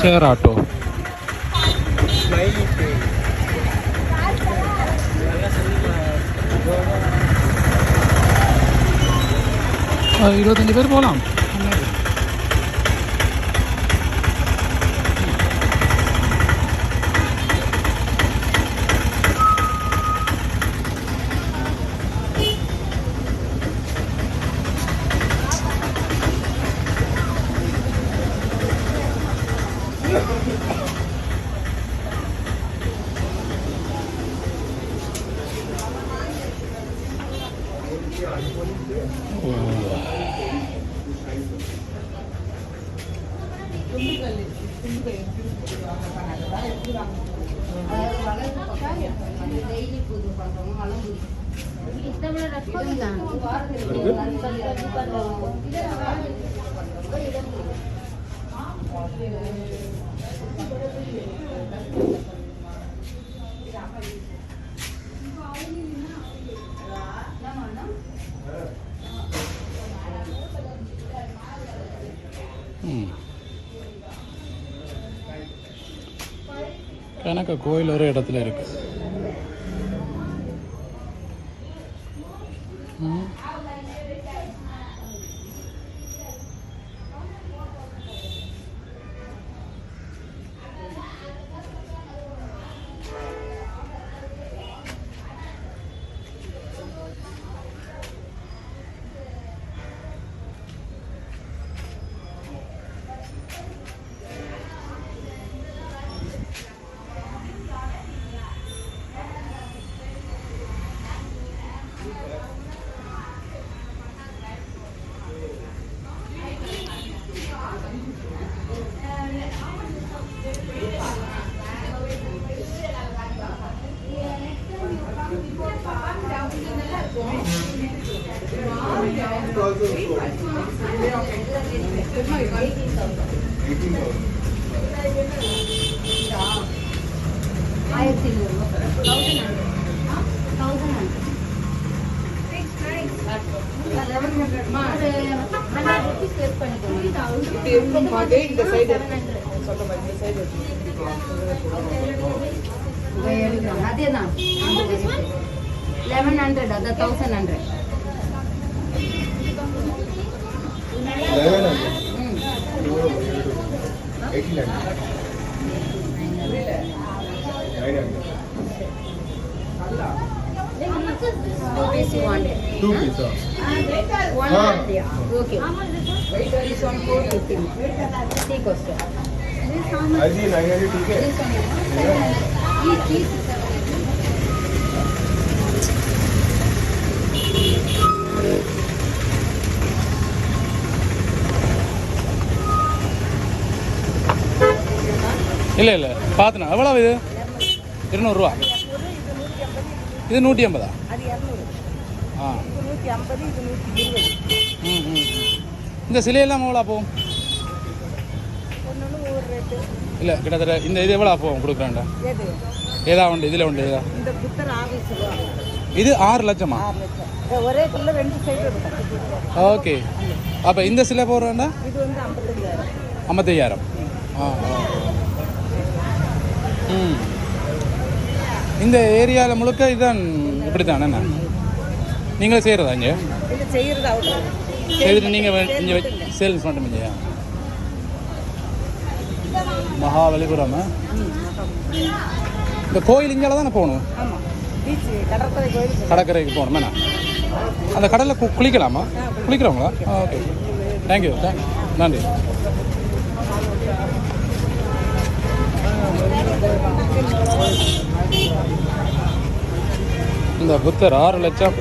Share auto. இருபத்தஞ்சு பேர் போகலாம். கணக்க கோயில் ஒரு இடத்துல இருக்கு. அதேதான் 1100 அது 1100 Two pizza. One okay. This one 450. Take also. Aji 900 ठीक है. This one 700. இல்லை இல்லை பார்த்துண்ணா எவ்வளோ இது? 200 ரூபா. இது 150. ஆ இந்த சிலையெல்லாம் எவ்வளோ போகும்? இல்லை கிட்டத்தட்ட இந்த இது எவ்வளோ போகும் கொடுக்குறாண்டா? ஏதா உண்டு இதில் உண்டு ஏதா? இது 6 லட்சமா? ஒரே கல்ல 2 சைடு. ஓகே. அப்போ இந்த சிலை போடுறாண்டா? இது வந்து 55,000. 55,000. ஆ. இந்த ஏரியாவில் முழுக்க இதுதான் இப்படி தானே? நீங்களே செய்கிறதா இங்கே? செய்துட்டு நீங்கள் இங்கே சேல்ஸ் பண்ணுறீங்க? மகாபலிபுரம். இந்த கோயில் இங்கே தானே போகணும்? கடற்கரைக்கு போகணும் வேணா? அந்த கடலில் குளிக்கலாமா? குளிக்கிறவங்களா? Okay, thank you. நன்றி. இந்த புத்தர் 6 லட்சம்.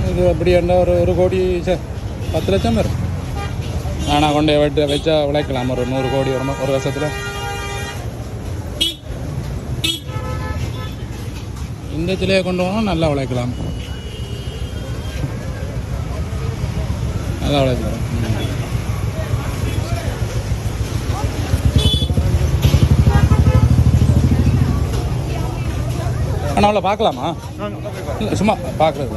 இது அப்படி என்ன ஒரு கோடி 10 லட்சம் வரும். ஆனால் கொண்டு வச்சா உழைக்கலாம் ஒரு 100 கோடி ஒரு வருஷத்தில். இந்த சிலையை கொண்டு போனால் நல்லா உழைக்கலாம். நல்லா உழைக்கலாம். நான் அவளை பார்க்கலாமா? இல்லை சும்மா பார்க்குறது.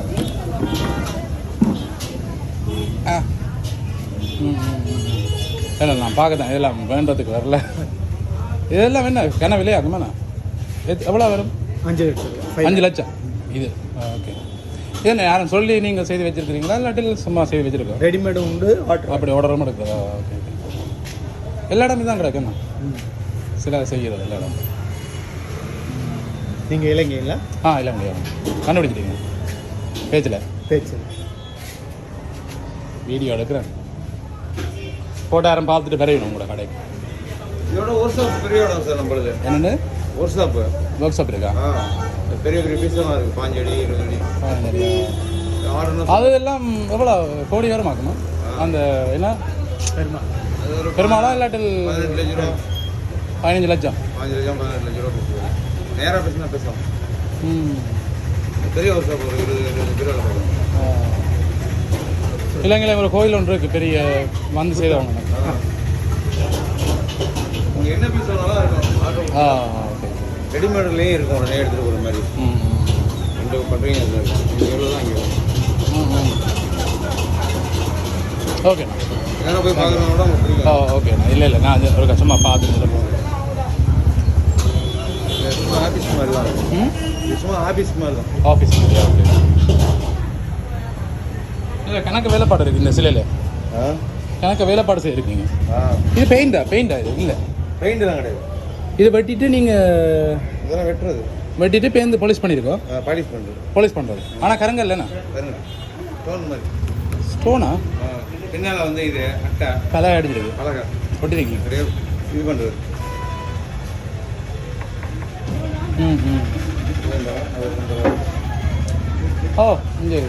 ஆ இல்லை நான் பார்க்க தான், இதெல்லாம் வேண்டதுக்கு வரல. இதெல்லாம் என்ன கன விலையாகுமாண்ணா? எவ்வளோ வரும்? 5 லட்சம் இது. ஓகே. என்ன யாரும் சொல்லி நீங்கள் செய்து வச்சுருக்கிறீங்களா இல்லாட்டி சும்மா செய்து வச்சுருக்கோம்? ரெடிமேடு உண்டு, அப்படி ஆர்டரும் எடுக்குதா? Okay okay. எல்லா இடமும் தான் கிடக்குண்ணா, சில செய்கிறது எல்லா இடம். நீங்கள் இலங்கைங்களா? இல்லை முடியாது, கண்டுபிடிச்சிட்டீங்க பேச்சு வீடியோ எடுக்கிறேன். போட்டாரம் பார்த்துட்டு பெறையணும் உங்களோட கடைக்கு. இதோட ஒர்க் ஷாப் பெரிய இடம் சார் நம்மளுது. என்னென்னு? Work shop. ஒர்க் ஷாப் இருக்கா? பெரிய பெரிய பீஸ்லாம் இருக்குது, 5 அடி 20 அடி. அது எல்லாம் எவ்வளோ கோடி வருமாக்கணும்? அந்த என்ன பெருமாளா இல்லாட்டில் 15 லட்ச ரூபா. 15 லட்சம் 15 லட்சம் ரூபா பேசுவோம். நேராக பேசினா பேசலாம். பெரிய ஒர்க் ஷாப் ஒரு 20 பேர் வேலை பார்க்கலாம். இலங்கையில் ஒரு கோயில் ஒன்று இருக்குது பெரிய, வந்து செய்தவங்க. உங்களுக்கு என்ன பீஸ் வேணாலும் இருக்கும். ஓகே. ரெடிமேட்லேயும் இருக்கும், உடனே எடுத்துகிட்டு போகிற மாதிரி. ரெண்டு பண்ணுறீங்க இங்கே எவ்வளோ தான் இங்கே ஓகேண்ணா. எங்கே போய் பார்க்குறவங்க கூட உங்களுக்கு பிடிக்கும். ஓகேண்ணா. இல்லை நான் ஒரு கஷ்டமாக பார்த்துட்டு போகிறேன். சும்மா ஆஃபீஸ் மாதிரி தான் இருக்கும். சும்மா ஆஃபீஸ் மாதிரி தான். ஆஃபீஸ் மாதிரியா? ஓகே. இல்லை கணக்கு வேலைப்பாடு இருக்குது இந்த சிலையில். கணக்கு வேலைப்பாடு செய்யிருக்கீங்க. இது பெயிண்டா இது? இல்லை பெயிண்ட் தான் கிடையாது. இது வெட்டிட்டு நீங்கள் இதெல்லாம் வெட்டுறது, வெட்டிட்டு பேருந்து பாலிஷ் பண்ணியிருக்கோம். பாலிஷ் பண்ணுறது. ஆனால் கரங்க இல்லைண்ணா, ஸ்டோன் மாதிரி. ஸ்டோனா? பின்னால் வந்து இது அட்டை பலகை அடிச்சிருக்கு, பலகை ஒட்டிருக்கீங்க. கிடையாது, இது பண்ணுறது. ஓ இங்கே